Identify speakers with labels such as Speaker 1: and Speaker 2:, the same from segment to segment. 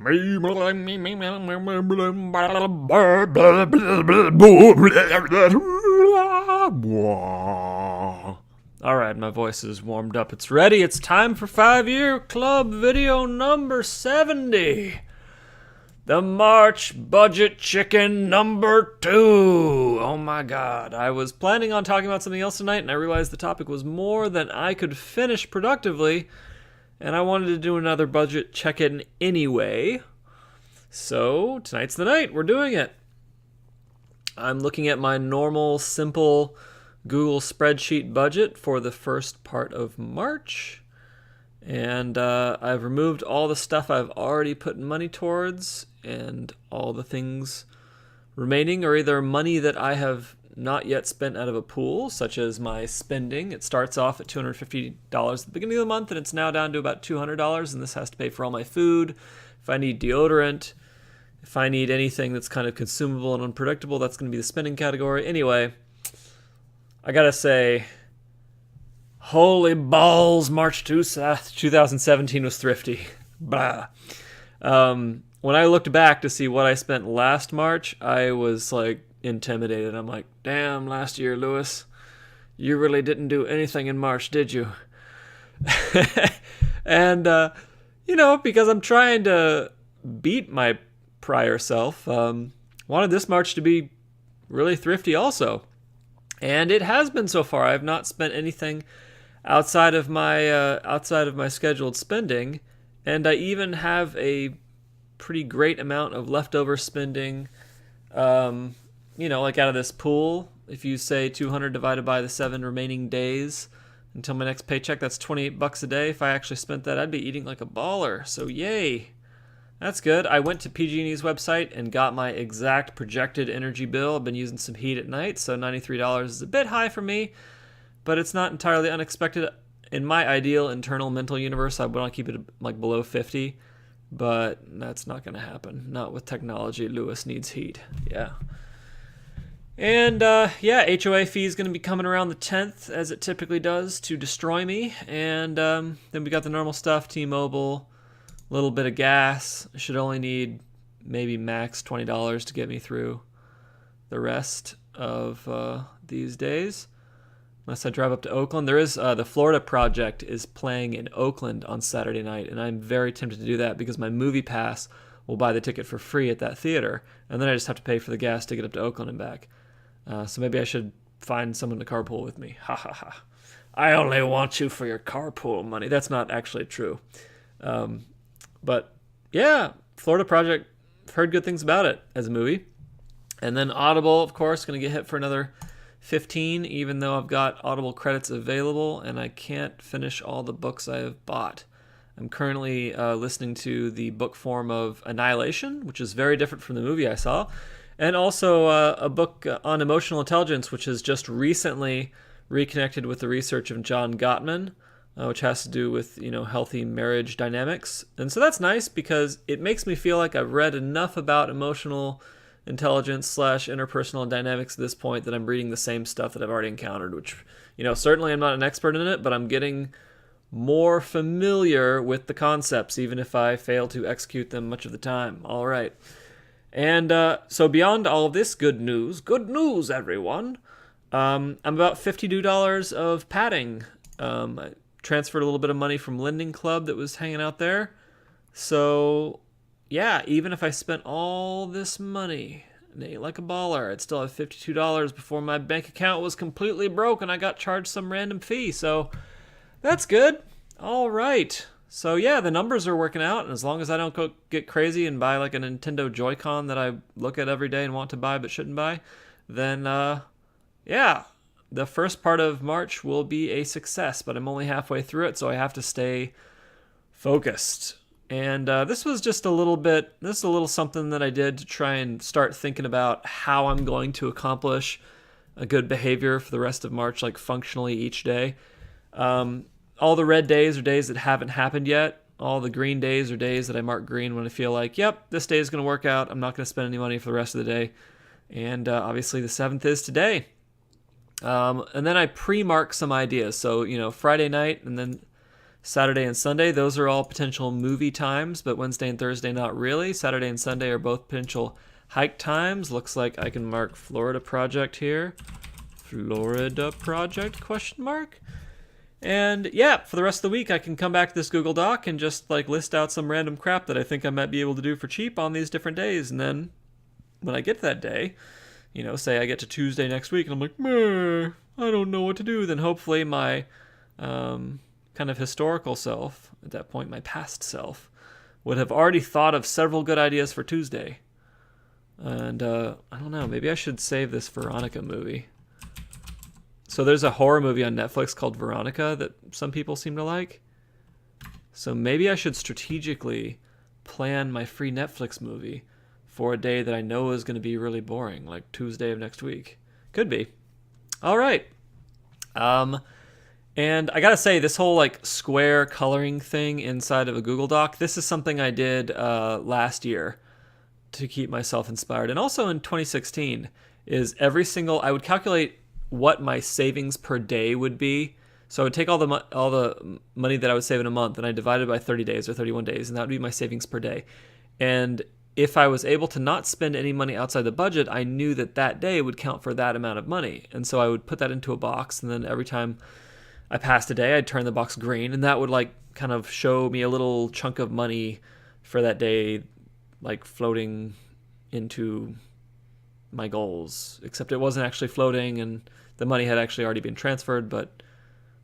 Speaker 1: All right, my voice is warmed up. It's ready. It's time for 5-Year Club video number 70. The March Budget Chicken number 2. Oh my God. I was planning on talking about something else tonight, and I realized the topic was more than I could finish productively, and I wanted to do another budget check-in anyway. So tonight's the night. We're doing it. I'm looking at my normal, simple Google spreadsheet budget for the first part of March. And I've removed all the stuff I've already put money towards, and all the things remaining are either money that I have not yet spent out of a pool, such as my spending. It starts off at $250 at the beginning of the month, and it's now down to about $200, and this has to pay for all my food. If I need deodorant, if I need anything that's kind of consumable and unpredictable, that's going to be the spending category. Anyway, I gotta say, holy balls, March 2017 was thrifty. Blah. When I looked back to see what I spent last March, I was like intimidated. I'm like, damn, last year, Lewis, you really didn't do anything in March, did you? And, because I'm trying to beat my prior self, wanted this March to be really thrifty also. And it has been so far. I have not spent anything outside of my scheduled spending, and I even have a pretty great amount of leftover spending, like out of this pool. If you say 200 divided by the 7 remaining days until my next paycheck, that's $28 a day. If I actually spent that, I'd be eating like a baller. So yay. That's good. I went to PG&E's website and got my exact projected energy bill. I've been using some heat at night, so $93 is a bit high for me, but it's not entirely unexpected. In my ideal internal mental universe, I would want to keep it like below 50, but that's not going to happen. Not with technology. Lewis needs heat. Yeah. And HOA fee is going to be coming around the 10th, as it typically does, to destroy me. And then we got the normal stuff, T-Mobile, a little bit of gas. I should only need maybe max $20 to get me through the rest of these days. Unless I drive up to Oakland. There is the Florida Project is playing in Oakland on Saturday night, and I'm very tempted to do that because my movie pass will buy the ticket for free at that theater, and then I just have to pay for the gas to get up to Oakland and back. So maybe I should find someone to carpool with me. Ha ha ha. I only want you for your carpool money. That's not actually true. But yeah, Florida Project, I've heard good things about it as a movie. And then Audible, of course, going to get hit for another 15, even though I've got Audible credits available and I can't finish all the books I have bought. I'm currently listening to the book form of Annihilation, which is very different from the movie I saw, and also a book on emotional intelligence, which has just recently reconnected with the research of John Gottman, which has to do with, healthy marriage dynamics. And so that's nice because it makes me feel like I've read enough about emotional intelligence / interpersonal dynamics at this point that I'm reading the same stuff that I've already encountered, which, certainly I'm not an expert in it, but I'm getting more familiar with the concepts, even if I fail to execute them much of the time. All right. And so beyond all of this good news, everyone, I'm about $52 of padding. I transferred a little bit of money from Lending Club that was hanging out there. So yeah, even if I spent all this money and ate like a baller, I'd still have $52 before my bank account was completely broke and I got charged some random fee. So that's good. All right. So yeah, the numbers are working out, and as long as I don't get crazy and buy like a Nintendo Joy-Con that I look at every day and want to buy but shouldn't buy, then the first part of March will be a success, but I'm only halfway through it, so I have to stay focused. And this was just a little something that I did to try and start thinking about how I'm going to accomplish a good behavior for the rest of March, like functionally each day. All the red days are days that haven't happened yet. All the green days are days that I mark green when I feel like, yep, this day is going to work out. I'm not going to spend any money for the rest of the day. And obviously the 7th is today. And then I pre-mark some ideas. So, Friday night and then Saturday and Sunday, those are all potential movie times, but Wednesday and Thursday not really. Saturday and Sunday are both potential hike times. Looks like I can mark Florida project here. Florida project, question mark? And yeah, for the rest of the week, I can come back to this Google Doc and just like list out some random crap that I think I might be able to do for cheap on these different days. And then when I get to that day, you know, say I get to Tuesday next week and I'm like, meh, I don't know what to do. Then hopefully my kind of historical self, at that point, my past self, would have already thought of several good ideas for Tuesday. And I don't know, maybe I should save this Veronica movie. So there's a horror movie on Netflix called Veronica that some people seem to like. So maybe I should strategically plan my free Netflix movie for a day that I know is going to be really boring, like Tuesday of next week. Could be. All right. And I gotta say, this whole like square coloring thing inside of a Google Doc, this is something I did last year to keep myself inspired. And also in 2016 is I would calculate what my savings per day would be. So I would take all the money that I would save in a month and I divided it by 30 days or 31 days, and that would be my savings per day. And if I was able to not spend any money outside the budget, I knew that that day would count for that amount of money. And so I would put that into a box, and then every time I passed a day, I'd turn the box green, and that would like kind of show me a little chunk of money for that day, like floating into my goals. Except it wasn't actually floating, and the money had actually already been transferred, but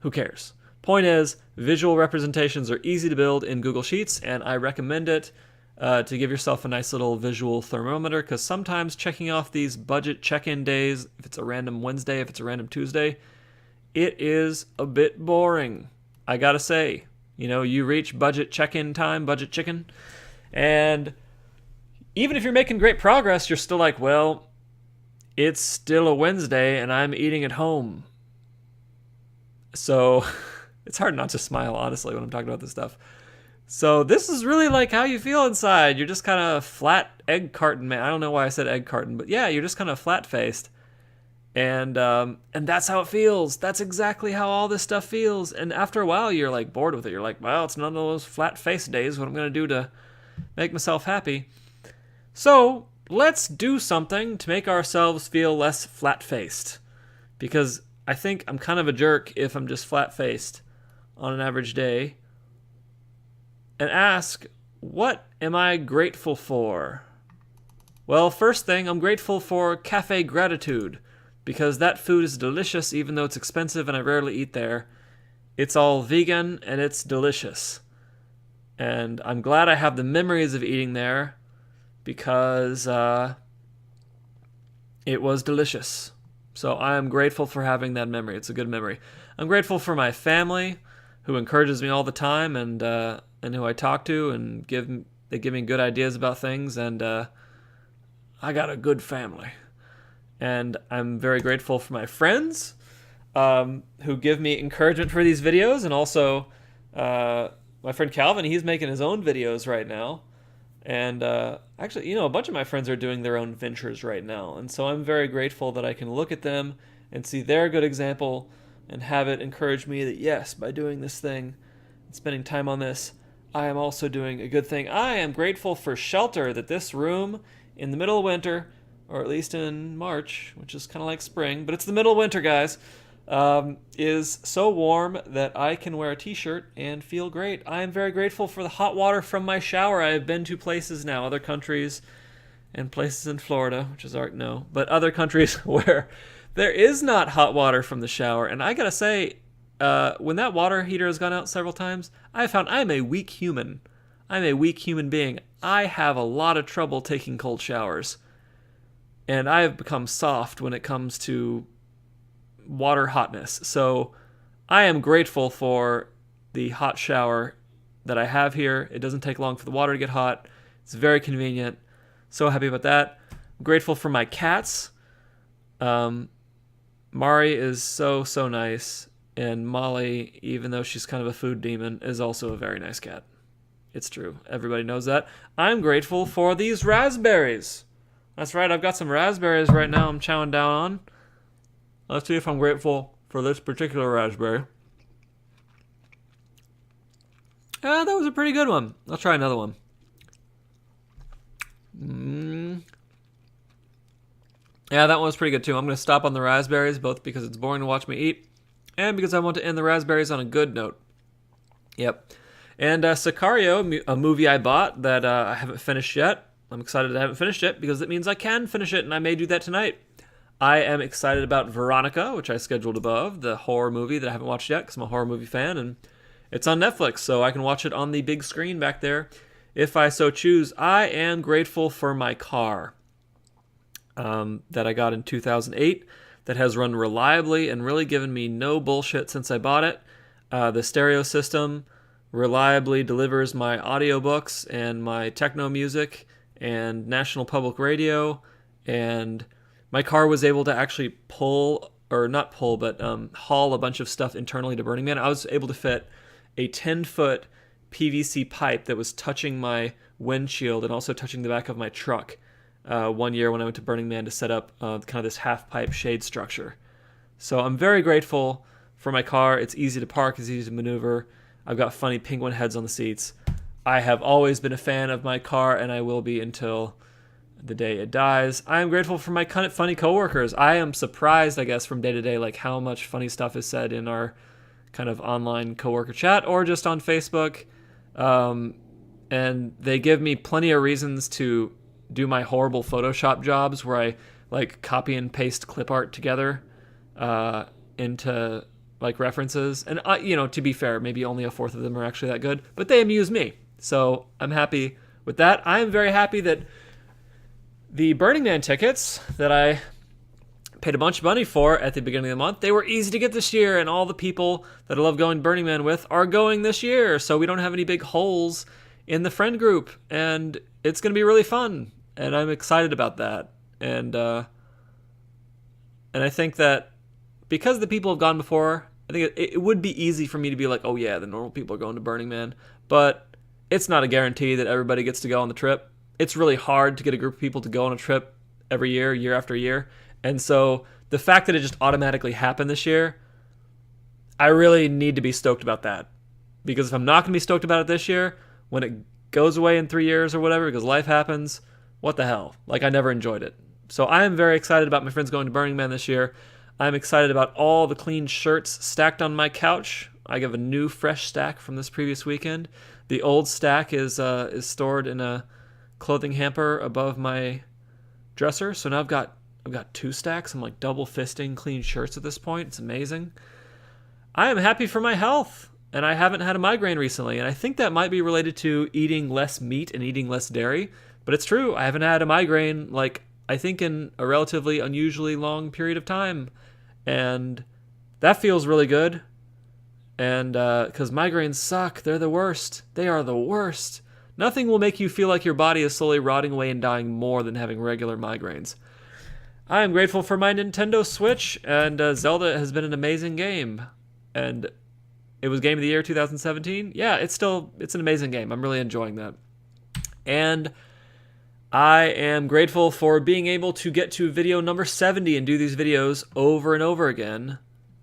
Speaker 1: who cares? Point is, visual representations are easy to build in Google Sheets, and I recommend it to give yourself a nice little visual thermometer, because sometimes checking off these budget check-in days, if it's a random Wednesday, if it's a random Tuesday, it is a bit boring. I gotta say, you know, you reach budget check-in time, budget chicken, and even if you're making great progress, you're still like, well, it's still a Wednesday and I'm eating at home. So it's hard not to smile, honestly, when I'm talking about this stuff. So this is really like how you feel inside. You're just kind of flat egg carton, man. I don't know why I said egg carton, but yeah, you're just kind of flat-faced. And that's how it feels. That's exactly how all this stuff feels. And after a while, you're like bored with it. You're like, well, it's none of those flat-faced days. What I'm going to do to make myself happy. So let's do something to make ourselves feel less flat-faced. Because I think I'm kind of a jerk if I'm just flat-faced on an average day. And ask, what am I grateful for? Well, first thing, I'm grateful for Cafe Gratitude, because that food is delicious even though it's expensive and I rarely eat there. It's all vegan and it's delicious. And I'm glad I have the memories of eating there because it was delicious. So I am grateful for having that memory. It's a good memory. I'm grateful for my family, who encourages me all the time, and who I talk to, and they give me good ideas about things, and I got a good family. And I'm very grateful for my friends, who give me encouragement for these videos, and also my friend Calvin, he's making his own videos right now. And actually, you know, a bunch of my friends are doing their own ventures right now, and so I'm very grateful that I can look at them and see their good example and have it encourage me that, yes, by doing this thing and spending time on this, I am also doing a good thing. I am grateful for shelter, that this room in the middle of winter, or at least in March, which is kind of like spring, but it's the middle of winter, guys, is so warm that I can wear a t-shirt and feel great. I am very grateful for the hot water from my shower. I have been to places now, other countries, and places in Florida, which is no, but other countries where there is not hot water from the shower. And I gotta say, when that water heater has gone out several times, I found I'm a weak human. I'm a weak human being. I have a lot of trouble taking cold showers. And I have become soft when it comes to water hotness. So I am grateful for the hot shower that I have here. It doesn't take long for the water to get hot. It's very convenient. So happy about that. I'm grateful for my cats. Mari is so nice. And Molly, even though she's kind of a food demon, is also a very nice cat. It's true. Everybody knows that. I'm grateful for these raspberries. That's right. I've got some raspberries right now I'm chowing down on. Let's see if I'm grateful for this particular raspberry. That was a pretty good one. I'll try another one. Yeah, that one was pretty good too. I'm going to stop on the raspberries, both because it's boring to watch me eat and because I want to end the raspberries on a good note. Yep. And Sicario, a movie I bought that I haven't finished yet. I'm excited I haven't finished it because it means I can finish it, and I may do that tonight. I am excited about Veronica, which I scheduled above, the horror movie that I haven't watched yet because I'm a horror movie fan, and it's on Netflix, so I can watch it on the big screen back there if I so choose. I am grateful for my car that I got in 2008 that has run reliably and really given me no bullshit since I bought it. The stereo system reliably delivers my audiobooks and my techno music and National Public Radio, and my car was able to actually pull, or not pull, but haul a bunch of stuff internally to Burning Man. I was able to fit a 10-foot PVC pipe that was touching my windshield and also touching the back of my truck one year when I went to Burning Man to set up kind of this half-pipe shade structure. So I'm very grateful for my car. It's easy to park, it's easy to maneuver. I've got funny penguin heads on the seats. I have always been a fan of my car, and I will be until the day it dies. I am grateful for my kind of funny coworkers. I am surprised, I guess, from day to day, like how much funny stuff is said in our kind of online coworker chat or just on Facebook. And they give me plenty of reasons to do my horrible Photoshop jobs where I like copy and paste clip art together into like references. And to be fair, maybe only a fourth of them are actually that good, but they amuse me. So I'm happy with that. I am very happy that the Burning Man tickets that I paid a bunch of money for at the beginning of the month, they were easy to get this year, and all the people that I love going to Burning Man with are going this year, so we don't have any big holes in the friend group, and it's going to be really fun, and I'm excited about that. And I think that because the people have gone before, I think it would be easy for me to be like, oh yeah, the normal people are going to Burning Man, but it's not a guarantee that everybody gets to go on the trip. It's really hard to get a group of people to go on a trip every year, year after year. And so the fact that it just automatically happened this year, I really need to be stoked about that. Because if I'm not going to be stoked about it this year, when it goes away in 3 years or whatever, because life happens, what the hell? Like, I never enjoyed it. So I am very excited about my friends going to Burning Man this year. I'm excited about all the clean shirts stacked on my couch. I have a new fresh stack from this previous weekend. The old stack is stored in a clothing hamper above my dresser. So now I've got 2 stacks. I'm like double fisting clean shirts at this point. It's amazing. I am happy for my health, and I haven't had a migraine recently, and I think that might be related to eating less meat and eating less dairy, but it's true. I haven't had a migraine, like, I think in a relatively unusually long period of time, and that feels really good. And because migraines suck. They're the worst. They are the worst. Nothing will make you feel like your body is slowly rotting away and dying more than having regular migraines. I am grateful for my Nintendo Switch, and Zelda has been an amazing game. And it was Game of the Year 2017. Yeah, it's an amazing game. I'm really enjoying that. And I am grateful for being able to get to video number 70 and do these videos over and over again.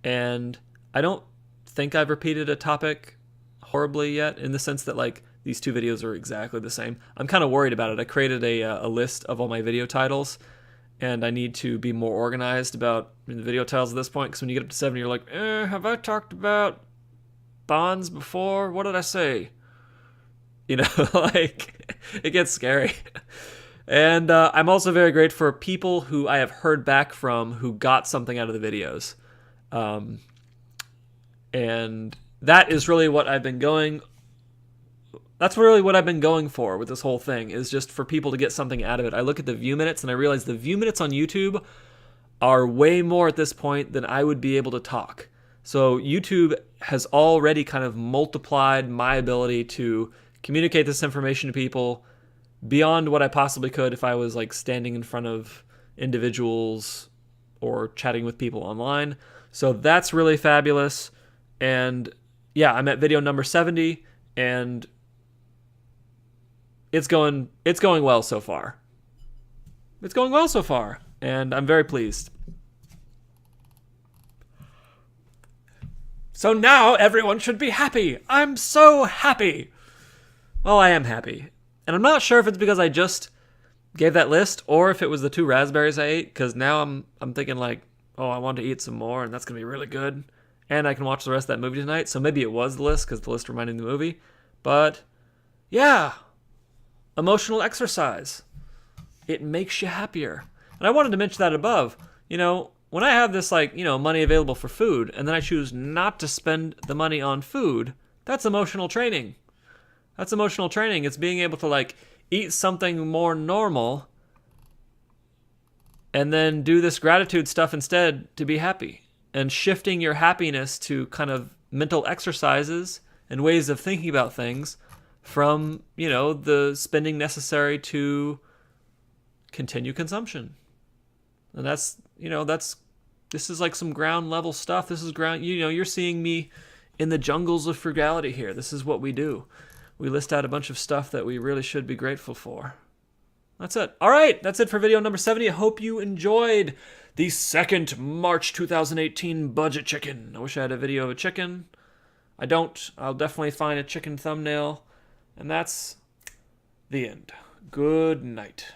Speaker 1: And I don't think I've repeated a topic horribly yet, in the sense that like these 2 videos are exactly the same. I'm kind of worried about it. I created a list of all my video titles, and I need to be more organized about the video titles at this point, because when you get up to 70, you're like, have I talked about bonds before? What did I say? Like, it gets scary. And I'm also very grateful for people who I have heard back from who got something out of the videos. And that is really what I've been going... That's really what I've been going for with this whole thing, is just for people to get something out of it. I look at the view minutes and I realize the view minutes on YouTube are way more at this point than I would be able to talk. So YouTube has already kind of multiplied my ability to communicate this information to people beyond what I possibly could if I was like standing in front of individuals or chatting with people online. So that's really fabulous. And yeah, I'm at video number 70, and it's going well so far. It's going well so far, and I'm very pleased. So now everyone should be happy. I'm so happy. Well, I am happy. And I'm not sure if it's because I just gave that list or if it was the 2 raspberries I ate, because now I'm thinking like, oh, I want to eat some more and that's going to be really good. And I can watch the rest of that movie tonight. So maybe it was the list because the list reminded me of the movie. But yeah, emotional exercise. It makes you happier. And I wanted to mention that above. You know, when I have this like, you know, money available for food and then I choose not to spend the money on food, that's emotional training. That's emotional training. It's being able to like eat something more normal and then do this gratitude stuff instead to be happy. And shifting your happiness to kind of mental exercises and ways of thinking about things from, you know, the spending necessary to continue consumption. And that's, you know, this is like some ground level stuff. This is ground, you know, you're seeing me in the jungles of frugality here. This is what we do. We list out a bunch of stuff that we really should be grateful for. That's it. All right, that's it for video number 70. I hope you enjoyed the second March 2018 budget chicken. I wish I had a video of a chicken. I don't. I'll definitely find a chicken thumbnail. And that's the end. Good night.